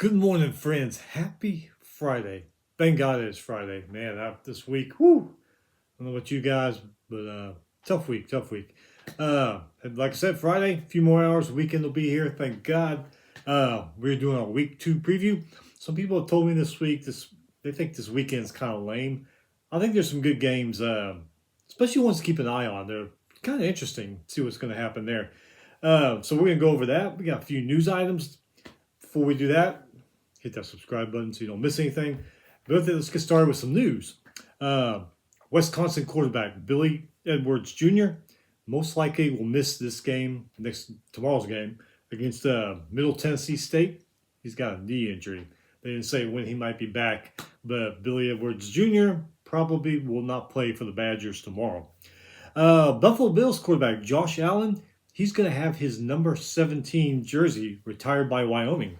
Good morning, friends. Happy Friday. Thank God it's Friday. Man, this week, whoo, I don't know about you guys, but tough week, tough week. Like I said, Friday, a few more hours, the weekend will be here. Thank God. We're doing a week 2 preview. Some people have told me this week, they think this weekend's kind of lame. I think there's some good games, especially ones to keep an eye on. They're kind of interesting. See what's going to happen there. So we're going to go over that. We got a few news items. Before we do that, hit that subscribe button so you don't miss anything. But let's get started with some news. Wisconsin quarterback Billy Edwards Jr. most likely will miss this game, tomorrow's game against Middle Tennessee State. He's got a knee injury. They didn't say when he might be back, but Billy Edwards Jr. probably will not play for the Badgers tomorrow. Buffalo Bills quarterback Josh Allen, he's going to have his number 17 jersey retired by Wyoming.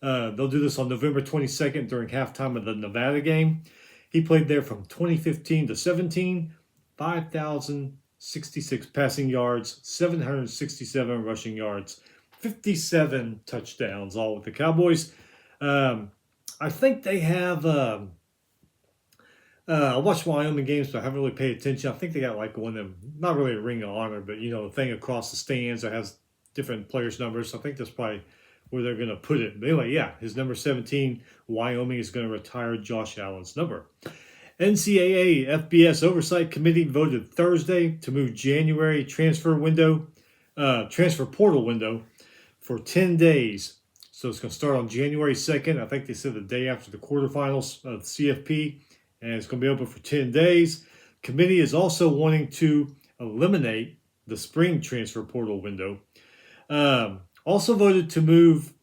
They'll do this on November 22nd during halftime of the Nevada game. He played there from 2015 to 17, 5,066 passing yards, 767 rushing yards, 57 touchdowns, all with the Cowboys. I think they have. I watch Wyoming games, but I haven't really paid attention. I think they got like one of them, not really a ring of honor, but the thing across the stands that has different players' numbers. So I think that's probably where they're going to put it. But anyway, yeah, his number 17, Wyoming is going to retire Josh Allen's number. NCAA FBS Oversight Committee voted Thursday to move January transfer portal window for 10 days. So it's going to start on January 2nd. I think they said the day after the quarterfinals of CFP, and it's going to be open for 10 days. Committee is also wanting to eliminate the spring transfer portal window. Also voted to move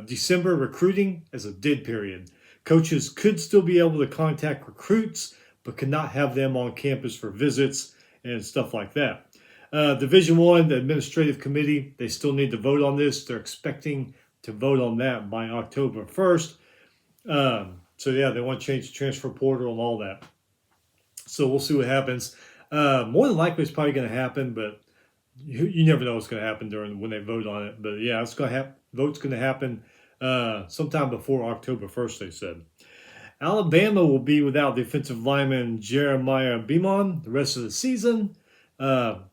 December recruiting as a dead period. Coaches could still be able to contact recruits, but could not have them on campus for visits and stuff like that. Division I, the administrative committee, they still need to vote on this. They're expecting to vote on that by October 1st. So yeah, they want to change the transfer portal and all that. So we'll see what happens. More than likely, it's probably going to happen, but you never know what's going to happen when they vote on it. But yeah, it's going to vote's going to happen sometime before October 1st, they said. Alabama will be without defensive lineman Jeremiah Beamon the rest of the season.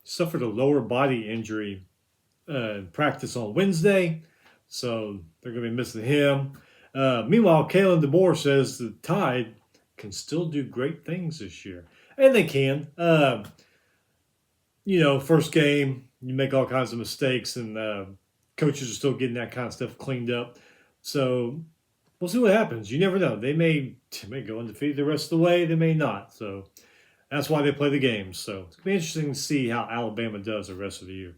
Suffered a lower body injury in practice on Wednesday, so they're going to be missing him. Meanwhile, Kalen DeBoer says the Tide can still do great things this year. And they can. First game, you make all kinds of mistakes, and coaches are still getting that kind of stuff cleaned up. So we'll see what happens. You never know. They may go undefeated the rest of the way. They may not. So that's why they play the games. So it's going to be interesting to see how Alabama does the rest of the year.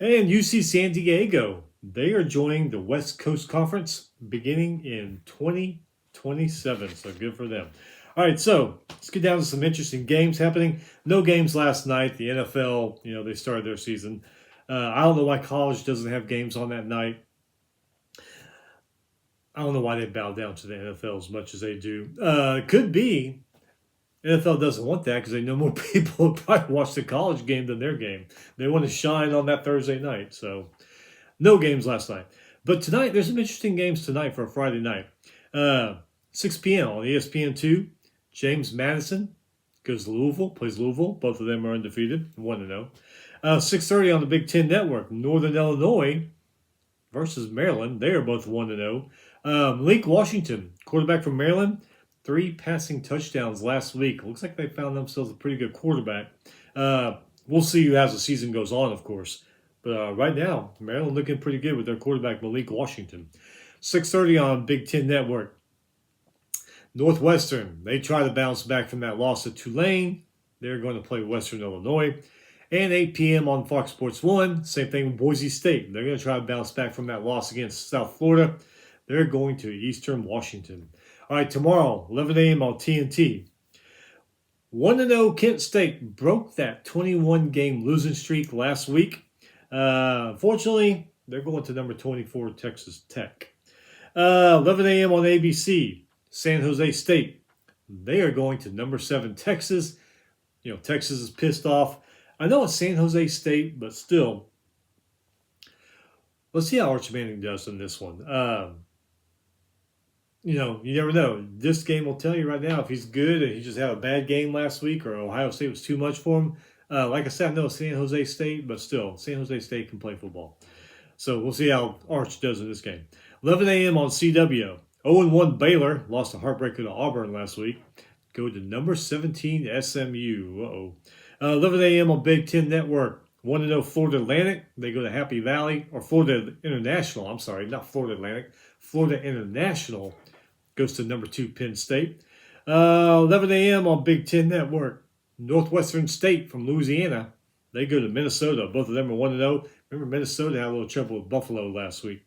And UC San Diego, they are joining the West Coast Conference beginning in 2027. So good for them. All right, so let's get down to some interesting games happening. No games last night. The NFL, they started their season. I don't know why college doesn't have games on that night. I don't know why they bow down to the NFL as much as they do. It could be NFL doesn't want that because they know more people will probably watch the college game than their game. They want to shine on that Thursday night. So no games last night. But tonight, there's some interesting games tonight for a Friday night. 6 p.m. on ESPN2. James Madison goes to Louisville, plays Louisville. Both of them are undefeated, 1-0. 6:30 on the Big Ten Network. Northern Illinois versus Maryland. They are both 1-0. Malik Washington, quarterback from Maryland, 3 passing touchdowns last week. Looks like they found themselves a pretty good quarterback. We'll see as the season goes on, of course. But right now, Maryland looking pretty good with their quarterback, Malik Washington. 6:30 on Big Ten Network. Northwestern, they try to bounce back from that loss to Tulane. They're going to play Western Illinois. And 8 p.m. on Fox Sports 1, same thing with Boise State. They're going to try to bounce back from that loss against South Florida. They're going to Eastern Washington. All right, tomorrow, 11 a.m. on TNT. 1-0 Kent State broke that 21-game losing streak last week. Fortunately, they're going to number 24 Texas Tech. 11 a.m. on ABC. San Jose State, they are going to number 7 Texas. Texas is pissed off. I know it's San Jose State, but still, let's see how Arch Manning does in this one. you never know. This game will tell you right now if he's good and he just had a bad game last week or Ohio State was too much for him. Like I said, I know San Jose State, but still, San Jose State can play football. So we'll see how Arch does in this game. 11 a.m. on CW. 0-1 Baylor lost a heartbreaker to Auburn last week. Go to number 17 SMU. Uh-oh. 11 a.m. on Big Ten Network. 1-0 Florida Atlantic. They go to Happy Valley, or Florida International. I'm sorry, not Florida Atlantic. Florida International goes to number 2 Penn State. 11 a.m. on Big Ten Network. Northwestern State from Louisiana. They go to Minnesota. Both of them are 1-0. Remember, Minnesota had a little trouble with Buffalo last week.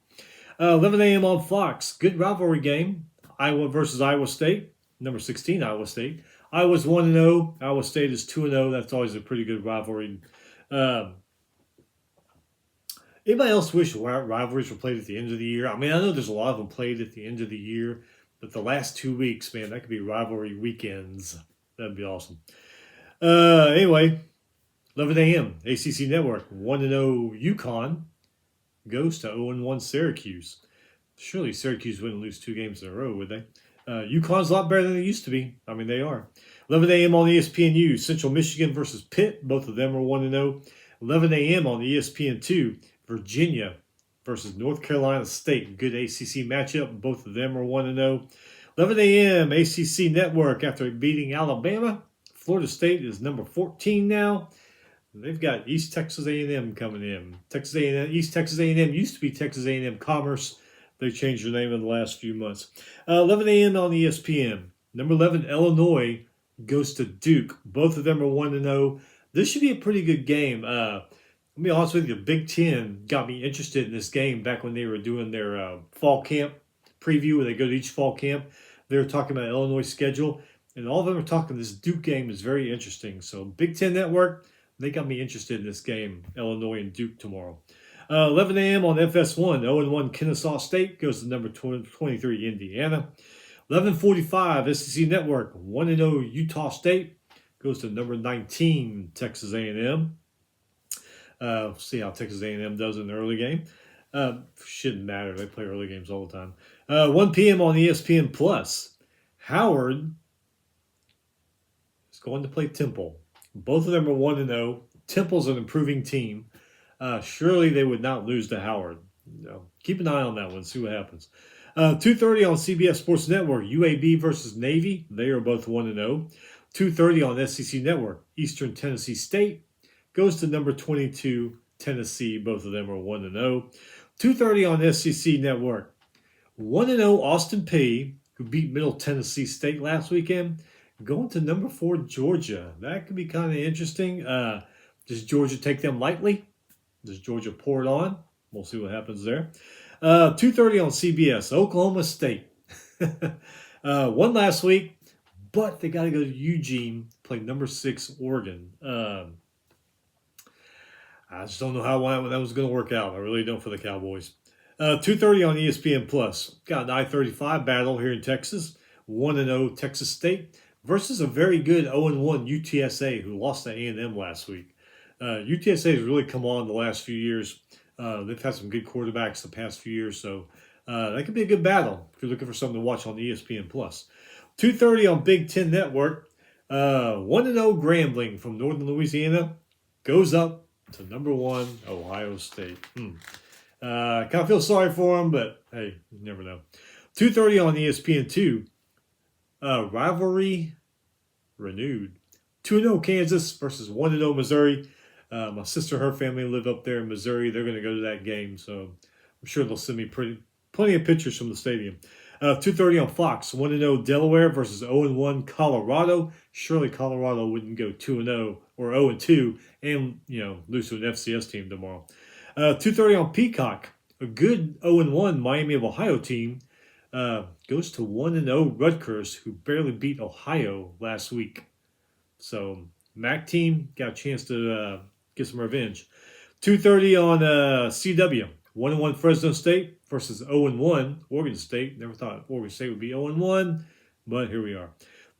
11 a.m. on Fox. Good rivalry game. Iowa versus Iowa State. Number 16, Iowa State. Iowa's 1-0. Iowa State is 2-0. That's always a pretty good rivalry. Anybody else wish rivalries were played at the end of the year? I mean, I know there's a lot of them played at the end of the year, but the last 2 weeks, man, that could be rivalry weekends. That'd be awesome. Anyway, 11 a.m. ACC Network. 1-0 UConn goes to 0-1 Syracuse. Surely Syracuse wouldn't lose 2 games in a row, would they? UConn's a lot better than they used to be. I mean, they are. 11 a.m. on ESPNU. Central Michigan versus Pitt. Both of them are 1-0. 11 a.m. on ESPN2. Virginia versus North Carolina State. Good ACC matchup. Both of them are 1-0. 11 a.m. ACC Network after beating Alabama. Florida State is number 14 now. They've got East Texas A&M coming in. East Texas A&M used to be Texas A&M Commerce. They changed their name in the last few months. 11 a.m. on ESPN. Number 11, Illinois goes to Duke. Both of them are 1-0. This should be a pretty good game. Let me be honest with you, Big Ten got me interested in this game back when they were doing their fall camp preview, where they go to each fall camp. They were talking about Illinois' schedule, and all of them are talking this Duke game is very interesting. So Big Ten Network, they got me interested in this game, Illinois and Duke tomorrow. 11 a.m. on FS1, 0-1 Kennesaw State goes to number 23 Indiana. 11:45 SEC Network, 1-0 Utah State goes to number 19 Texas A&M. See how Texas A&M does in the early game. Shouldn't matter. They play early games all the time. 1 p.m. on ESPN Plus. Howard is going to play Temple. Both of them are 1-0. Temple's an improving team. Surely they would not lose to Howard. Keep an eye on that one. See what happens. 2:30 on CBS Sports Network. UAB versus Navy. They are both 1-0. 2:30 on SEC Network. Eastern Tennessee State goes to number 22 Tennessee. Both of them are 1-0. 2:30 on SEC Network. 1-0 Austin Peay, who beat Middle Tennessee State last weekend, going to number 4 Georgia. That could be kind of interesting. Does Georgia take them lightly? Does Georgia pour it on? We'll see what happens there. 2:30 on CBS. Oklahoma State. Won last week, but they got to go to Eugene, play number 6 Oregon. I just don't know how that was going to work out. I really don't for the Cowboys. 2:30 on ESPN Plus. Got an I-35 battle here in Texas. 1-0 Texas State versus a very good 0-1 UTSA, who lost to A&M last week. UTSA has really come on the last few years. They've had some good quarterbacks the past few years, so that could be a good battle if you're looking for something to watch on ESPN Plus. 2:30 on Big Ten Network. 1-0 Grambling from Northern Louisiana goes up to number 1 Ohio State. Kind of feel sorry for them, but hey, you never know. 2:30 on ESPN2. Rivalry renewed. 2-0 Kansas versus 1-0 Missouri. My sister, her family live up there in Missouri. They're going to go to that game, so I'm sure they'll send me plenty of pictures from the stadium. 2:30 on Fox. 1-0 Delaware versus 0-1 Colorado. Surely Colorado wouldn't go 2-0 or 0-2 and lose to an FCS team tomorrow. 2:30 on Peacock. A good 0-1 Miami of Ohio team goes to 1-0 Rutgers, who barely beat Ohio last week. So MAC team got a chance to get some revenge. 2:30 on CW. 1-1 Fresno State versus 0-1 Oregon State. Never thought Oregon State would be 0-1, but here we are.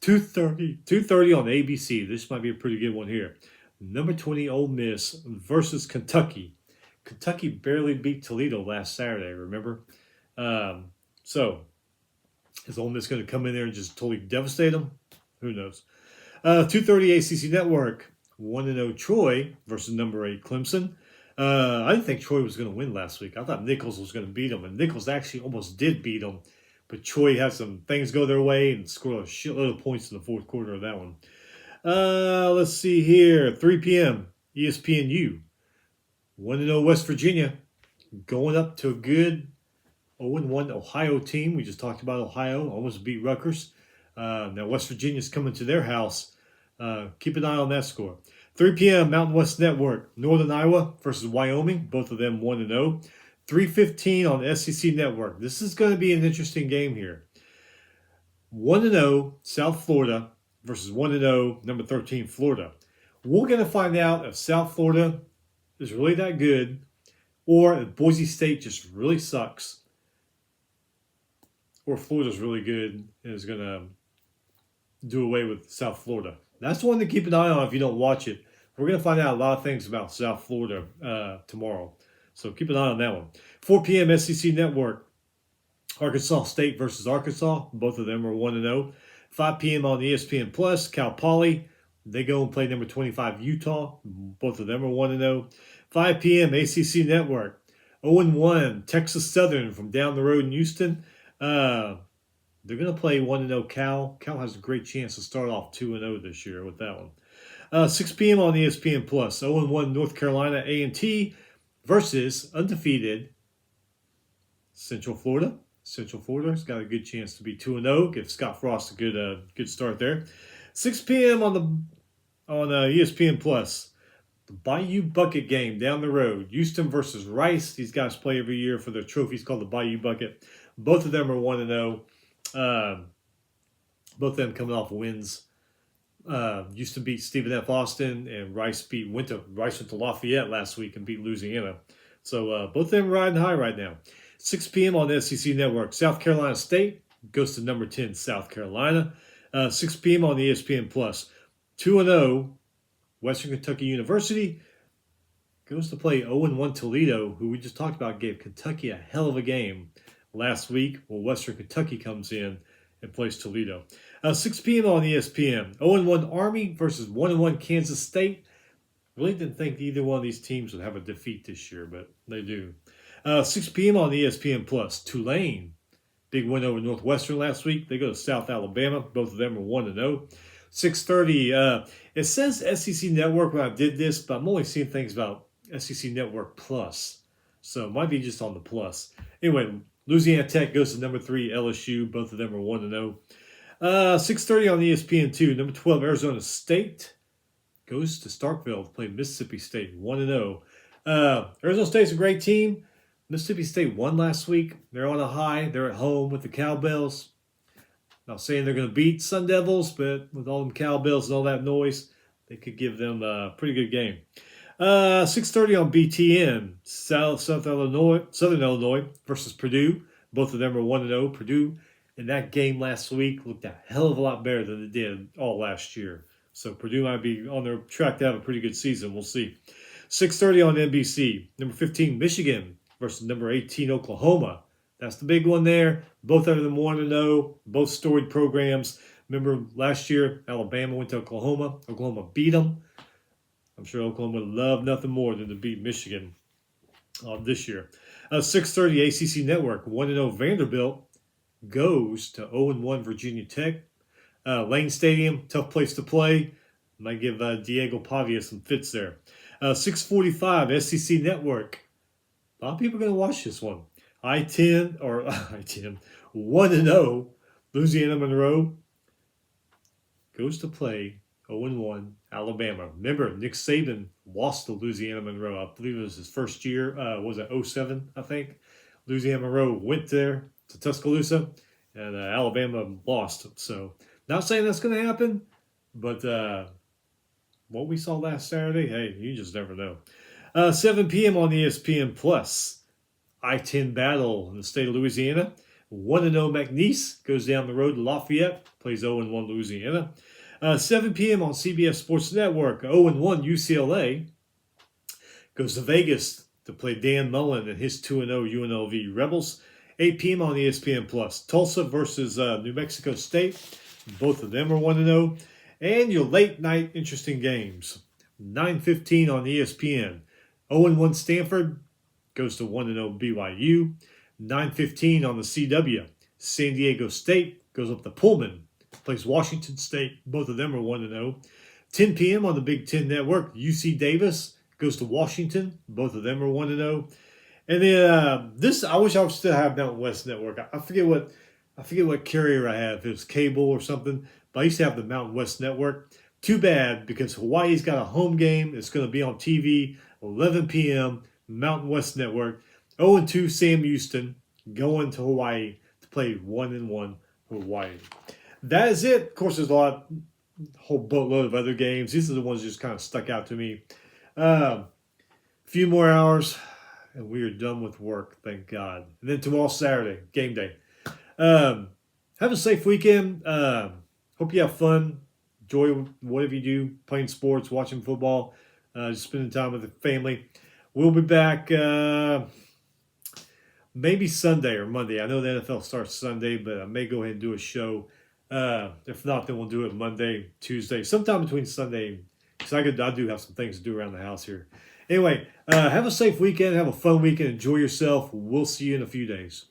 2:30 on ABC. This might be a pretty good one here. Number 20 Ole Miss versus Kentucky. Kentucky barely beat Toledo last Saturday, remember? So Is Ole Miss going to come in there and just totally devastate them? Who knows? 2:30 ACC Network. 1-0 Troy versus number 8 Clemson. I didn't think Troy was going to win last week. I thought Nichols was going to beat them, and Nichols actually almost did beat them. But Troy had some things go their way and scored a shitload of points in the fourth quarter of that one. Let's see here. 3 p.m. ESPNU. 1-0 West Virginia. Going up to a good 0-1 Ohio team. We just talked about Ohio. Almost beat Rutgers. Now West Virginia's coming to their house. Keep an eye on that score. 3 p.m. Mountain West Network. Northern Iowa versus Wyoming. Both of them 1-0. 3:15 on SEC Network. This is going to be an interesting game here. 1-0 South Florida versus 1-0 number 13 Florida. We're going to find out if South Florida is really that good or if Boise State just really sucks or Florida's really good and is going to do away with South Florida. That's one to keep an eye on if you don't watch it. We're going to find out a lot of things about South Florida tomorrow. So keep an eye on that one. 4 p.m. SEC Network. Arkansas State versus Arkansas. Both of them are 1-0. 5 p.m. on ESPN Plus. Cal Poly. They go and play number 25 Utah. Both of them are 1-0. 5 p.m. ACC Network. 0-1 Texas Southern from down the road in Houston. They're going to play 1-0 Cal. Cal has a great chance to start off 2-0 this year with that one. 6 p.m. on ESPN Plus. 0-1 North Carolina A&T versus undefeated Central Florida. Central Florida's got a good chance to be 2-0. Give Scott Frost a good start there. 6 p.m. on ESPN Plus. The Bayou Bucket game down the road. Houston versus Rice. These guys play every year for their trophies called the Bayou Bucket. Both of them are 1-0. Both of them coming off wins. Houston beat Stephen F. Austin, and Rice went to Lafayette last week and beat Louisiana. So both of them are riding high right now. 6 p.m. on the SEC Network. South Carolina State goes to number 10 South Carolina. 6 p.m. on the ESPN Plus. 2-0 Western Kentucky University goes to play 0-1 Toledo, who we just talked about gave Kentucky a hell of a game last week. Well, Western Kentucky comes in and plays Toledo. 6 p.m. on ESPN. 0-1 Army versus 1-1 Kansas State. Really didn't think either one of these teams would have a defeat this year, but they do. 6 p.m. on ESPN Plus. Tulane. Big win over Northwestern last week. They go to South Alabama. Both of them are 1-0. 6:30. It says SEC Network when I did this, but I'm only seeing things about SEC Network Plus. So it might be just on the Plus. Anyway, Louisiana Tech goes to number 3 LSU. Both of them are 1-0. 6:30 on ESPN2. Number 12 Arizona State goes to Starkville to play Mississippi State. 1-0. Arizona State's a great team. Mississippi State won last week. They're on a high. They're at home with the Cowbells. Not saying they're going to beat Sun Devils, but with all them Cowbells and all that noise, they could give them a pretty good game. 6:30 on BTN. Southern Illinois versus Purdue. Both of them are 1-0. Purdue in that game last week looked a hell of a lot better than it did all last year. So Purdue might be on their track to have a pretty good season. We'll see. 6:30 on NBC. Number 15 Michigan versus number 18 Oklahoma. That's the big one there. Both of them 1-0. Both storied programs. Remember last year, Alabama went to Oklahoma. Oklahoma beat them. I'm sure Oklahoma would love nothing more than to beat Michigan this year. 6:30 ACC Network. 1-0 Vanderbilt goes to 0-1 Virginia Tech. Lane Stadium, tough place to play. Might give Diego Pavia some fits there. 6:45 SEC Network. A lot of people are going to watch this one. I-10, 1-0 Louisiana Monroe goes to play 0-1 Alabama. Remember, Nick Saban lost to Louisiana Monroe. I believe it was his first year. Was it 2007, I think? Louisiana Monroe went there to Tuscaloosa, and Alabama lost. So, not saying that's going to happen, but what we saw last Saturday, hey, you just never know. 7 p.m. on ESPN Plus. I-10 battle in the state of Louisiana. 1-0 McNeese goes down the road to Lafayette, plays 0-1 Louisiana. 7 p.m. on CBS Sports Network. 0-1 UCLA goes to Vegas to play Dan Mullen and his 2-0 UNLV Rebels. 8 p.m. on ESPN Plus. Tulsa versus New Mexico State. Both of them are 1-0. And your late night interesting games. 9:15 on ESPN. 0-1 Stanford goes to 1-0 BYU. 9:15 on the CW. San Diego State goes up to Pullman, plays Washington State. Both of them are 1-0. 10 p.m. on the Big Ten Network. UC Davis goes to Washington. Both of them are 1-0. And then this, I wish I would still have Mountain West Network. I forget what carrier I have. If it was cable or something, but I used to have the Mountain West Network. Too bad, because Hawaii's got a home game. It's going to be on TV, 11 p.m. Mountain West Network. 0-2 Sam Houston going to Hawaii to play 1-1 Hawaii. That is it. Of course, there's a whole boatload of other games. These are the ones that just kind of stuck out to me. A few more hours, and we are done with work, thank God. And then tomorrow, Saturday, game day. Have a safe weekend. Hope you have fun. Enjoy whatever you do, playing sports, watching football, just spending time with the family. We'll be back maybe Sunday or Monday. I know the NFL starts Sunday, but I may go ahead and do a show. If not, then we'll do it Monday, Tuesday, sometime between Sunday, because I do have some things to do around the house here. Anyway, have a safe weekend. Have a fun weekend. Enjoy yourself. We'll see you in a few days.